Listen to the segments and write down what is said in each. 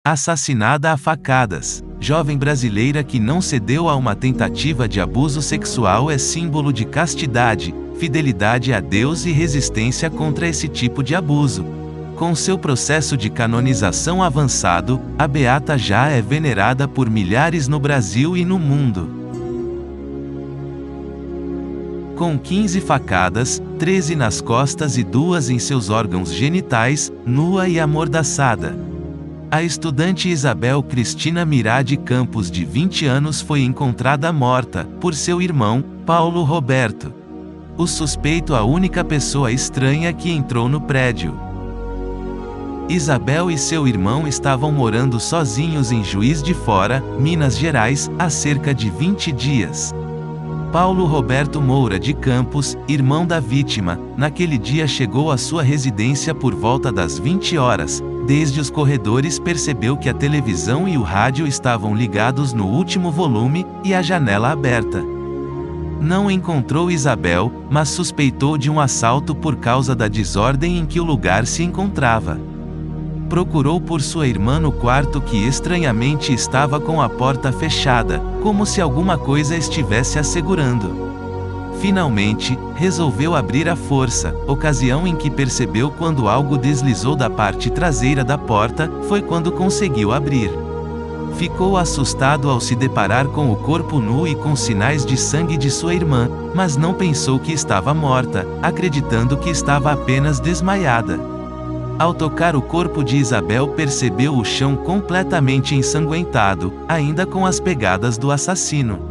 Assassinada a facadas. Jovem brasileira que não cedeu a uma tentativa de abuso sexual é símbolo de castidade, fidelidade a Deus e resistência contra esse tipo de abuso. Com seu processo de canonização avançado, a beata já é venerada por milhares no Brasil e no mundo. Com 15 facadas, 13 nas costas e 2 em seus órgãos genitais, nua e amordaçada. A estudante Isabel Cristina Mirade Campos, de 20 anos, foi encontrada morta por seu irmão, Paulo Roberto. O suspeito, a única pessoa estranha que entrou no prédio. Isabel e seu irmão estavam morando sozinhos em Juiz de Fora, Minas Gerais, há cerca de 20 dias. Paulo Roberto Moura de Campos, irmão da vítima, naquele dia chegou à sua residência por volta das 20 horas. Desde os corredores percebeu que a televisão e o rádio estavam ligados no último volume, e a janela aberta. Não encontrou Isabel, mas suspeitou de um assalto por causa da desordem em que o lugar se encontrava. Procurou por sua irmã no quarto, que estranhamente estava com a porta fechada, como se alguma coisa estivesse a segurando. Finalmente, resolveu abrir à força. Ocasião em que percebeu quando algo deslizou da parte traseira da porta, foi quando conseguiu abrir. Ficou assustado ao se deparar com o corpo nu e com sinais de sangue de sua irmã, mas não pensou que estava morta, acreditando que estava apenas desmaiada. Ao tocar o corpo de Isabel, percebeu o chão completamente ensanguentado, ainda com as pegadas do assassino.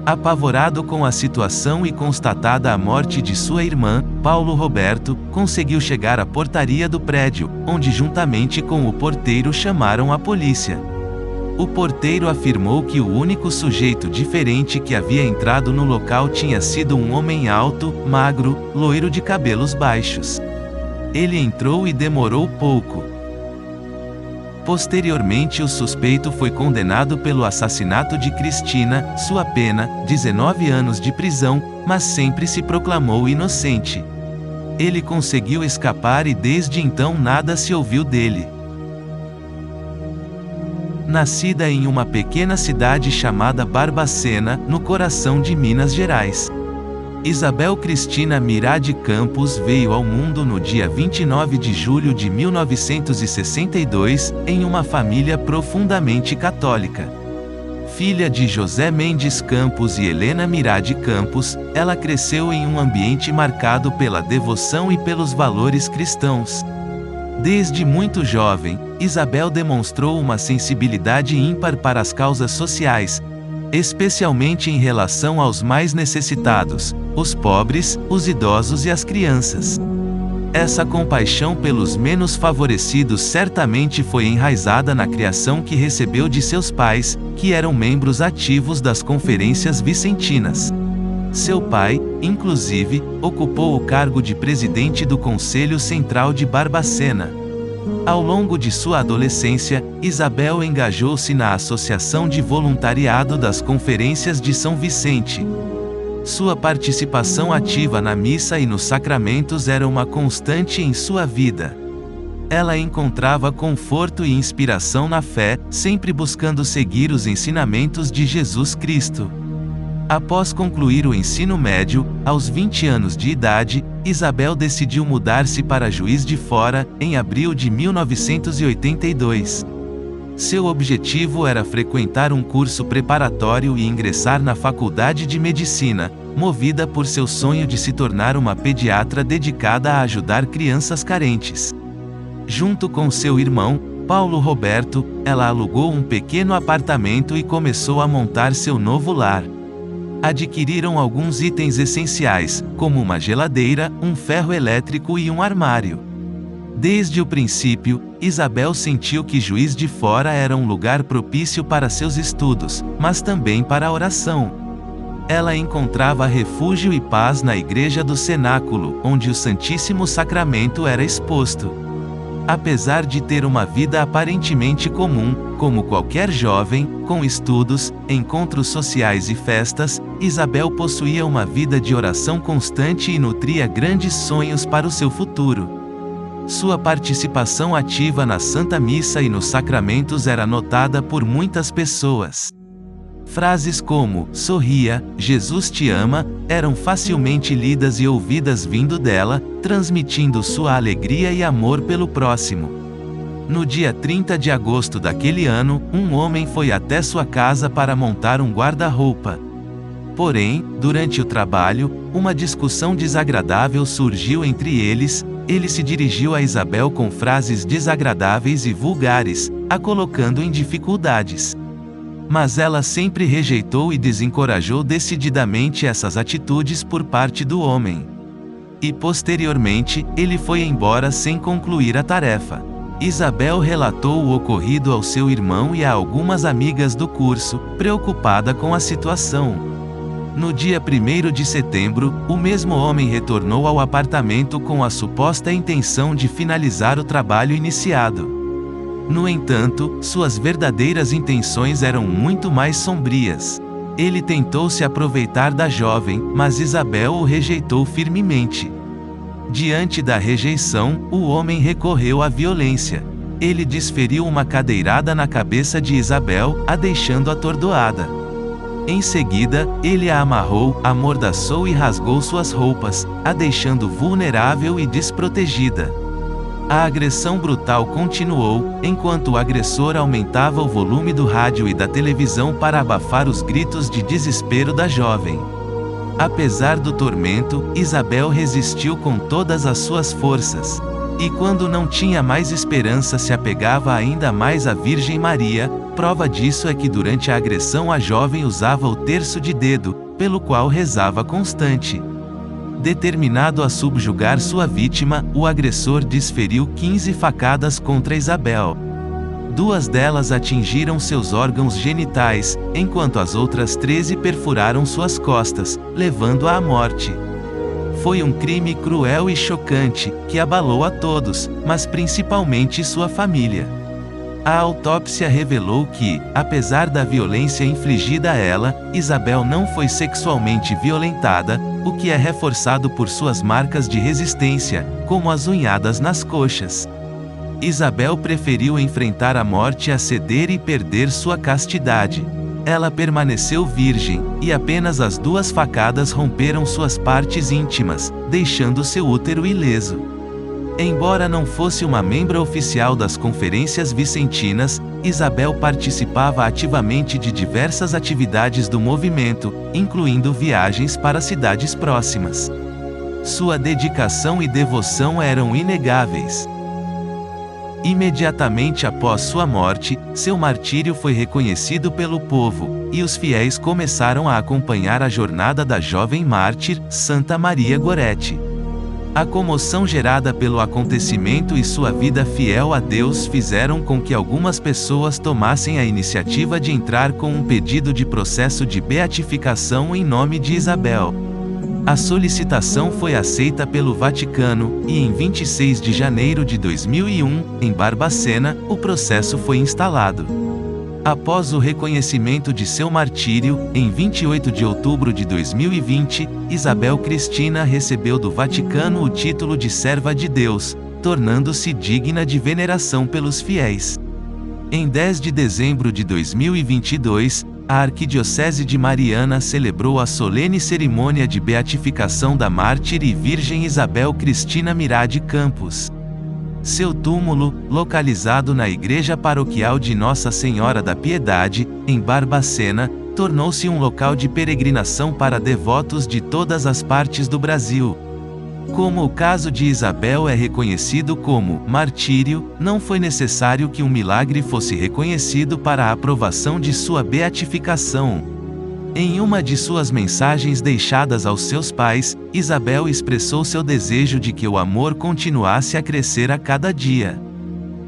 Apavorado com a situação e constatada a morte de sua irmã, Paulo Roberto conseguiu chegar à portaria do prédio, onde juntamente com o porteiro chamaram a polícia. O porteiro afirmou que o único sujeito diferente que havia entrado no local tinha sido um homem alto, magro, loiro de cabelos baixos. Ele entrou e demorou pouco. Posteriormente, o suspeito foi condenado pelo assassinato de Cristina, sua pena, 19 anos de prisão, mas sempre se proclamou inocente. Ele conseguiu escapar e desde então nada se ouviu dele. Nascida em uma pequena cidade chamada Barbacena, no coração de Minas Gerais. Isabel Cristina Mirade Campos veio ao mundo no dia 29 de julho de 1962, em uma família profundamente católica. Filha de José Mendes Campos e Helena Mirade Campos, ela cresceu em um ambiente marcado pela devoção e pelos valores cristãos. Desde muito jovem, Isabel demonstrou uma sensibilidade ímpar para as causas sociais, especialmente em relação aos mais necessitados, os pobres, os idosos e as crianças. Essa compaixão pelos menos favorecidos certamente foi enraizada na criação que recebeu de seus pais, que eram membros ativos das conferências vicentinas. Seu pai, inclusive, ocupou o cargo de presidente do Conselho Central de Barbacena. Ao longo de sua adolescência, Isabel engajou-se na Associação de Voluntariado das Conferências de São Vicente. Sua participação ativa na missa e nos sacramentos era uma constante em sua vida. Ela encontrava conforto e inspiração na fé, sempre buscando seguir os ensinamentos de Jesus Cristo. Após concluir o ensino médio, aos 20 anos de idade, Isabel decidiu mudar-se para Juiz de Fora, em abril de 1982. Seu objetivo era frequentar um curso preparatório e ingressar na Faculdade de Medicina, movida por seu sonho de se tornar uma pediatra dedicada a ajudar crianças carentes. Junto com seu irmão, Paulo Roberto, ela alugou um pequeno apartamento e começou a montar seu novo lar. Adquiriram alguns itens essenciais, como uma geladeira, um ferro elétrico e um armário. Desde o princípio, Isabel sentiu que Juiz de Fora era um lugar propício para seus estudos, mas também para a oração. Ela encontrava refúgio e paz na Igreja do Cenáculo, onde o Santíssimo Sacramento era exposto. Apesar de ter uma vida aparentemente comum, como qualquer jovem, com estudos, encontros sociais e festas, Isabel possuía uma vida de oração constante e nutria grandes sonhos para o seu futuro. Sua participação ativa na Santa Missa e nos sacramentos era notada por muitas pessoas. Frases como, sorria, Jesus te ama, eram facilmente lidas e ouvidas vindo dela, transmitindo sua alegria e amor pelo próximo. No dia 30 de agosto daquele ano, um homem foi até sua casa para montar um guarda-roupa. Porém, durante o trabalho, uma discussão desagradável surgiu entre eles. Ele se dirigiu a Isabel com frases desagradáveis e vulgares, a colocando em dificuldades. Mas ela sempre rejeitou e desencorajou decididamente essas atitudes por parte do homem. E posteriormente, ele foi embora sem concluir a tarefa. Isabel relatou o ocorrido ao seu irmão e a algumas amigas do curso, preocupada com a situação. No dia 1º de setembro, o mesmo homem retornou ao apartamento com a suposta intenção de finalizar o trabalho iniciado. No entanto, suas verdadeiras intenções eram muito mais sombrias. Ele tentou se aproveitar da jovem, mas Isabel o rejeitou firmemente. Diante da rejeição, o homem recorreu à violência. Ele desferiu uma cadeirada na cabeça de Isabel, a deixando atordoada. Em seguida, ele a amarrou, amordaçou e rasgou suas roupas, a deixando vulnerável e desprotegida. A agressão brutal continuou, enquanto o agressor aumentava o volume do rádio e da televisão para abafar os gritos de desespero da jovem. Apesar do tormento, Isabel resistiu com todas as suas forças. E quando não tinha mais esperança se apegava ainda mais à Virgem Maria. Prova disso é que durante a agressão a jovem usava o terço de dedo, pelo qual rezava constante. Determinado a subjugar sua vítima, o agressor desferiu 15 facadas contra Isabel. 2 delas atingiram seus órgãos genitais, enquanto as outras 13 perfuraram suas costas, levando-a à morte. Foi um crime cruel e chocante, que abalou a todos, mas principalmente sua família. A autópsia revelou que, apesar da violência infligida a ela, Isabel não foi sexualmente violentada, o que é reforçado por suas marcas de resistência, como as unhadas nas coxas. Isabel preferiu enfrentar a morte a ceder e perder sua castidade. Ela permaneceu virgem, e apenas as 2 facadas romperam suas partes íntimas, deixando seu útero ileso. Embora não fosse uma membro oficial das Conferências Vicentinas, Isabel participava ativamente de diversas atividades do movimento, incluindo viagens para cidades próximas. Sua dedicação e devoção eram inegáveis. Imediatamente após sua morte, seu martírio foi reconhecido pelo povo, e os fiéis começaram a acompanhar a jornada da jovem mártir, Santa Maria Goretti. A comoção gerada pelo acontecimento e sua vida fiel a Deus fizeram com que algumas pessoas tomassem a iniciativa de entrar com um pedido de processo de beatificação em nome de Isabel. A solicitação foi aceita pelo Vaticano, e em 26 de janeiro de 2001, em Barbacena, o processo foi instalado. Após o reconhecimento de seu martírio, em 28 de outubro de 2020, Isabel Cristina recebeu do Vaticano o título de serva de Deus, tornando-se digna de veneração pelos fiéis. Em 10 de dezembro de 2022, a Arquidiocese de Mariana celebrou a solene cerimônia de beatificação da mártir e virgem Isabel Cristina Mirade Campos. Seu túmulo, localizado na Igreja Paroquial de Nossa Senhora da Piedade, em Barbacena, tornou-se um local de peregrinação para devotos de todas as partes do Brasil. Como o caso de Isabel é reconhecido como martírio, não foi necessário que um milagre fosse reconhecido para a aprovação de sua beatificação. Em uma de suas mensagens deixadas aos seus pais, Isabel expressou seu desejo de que o amor continuasse a crescer a cada dia.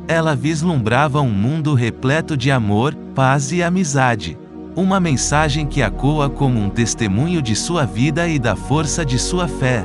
Ela vislumbrava um mundo repleto de amor, paz e amizade. Uma mensagem que ecoa como um testemunho de sua vida e da força de sua fé.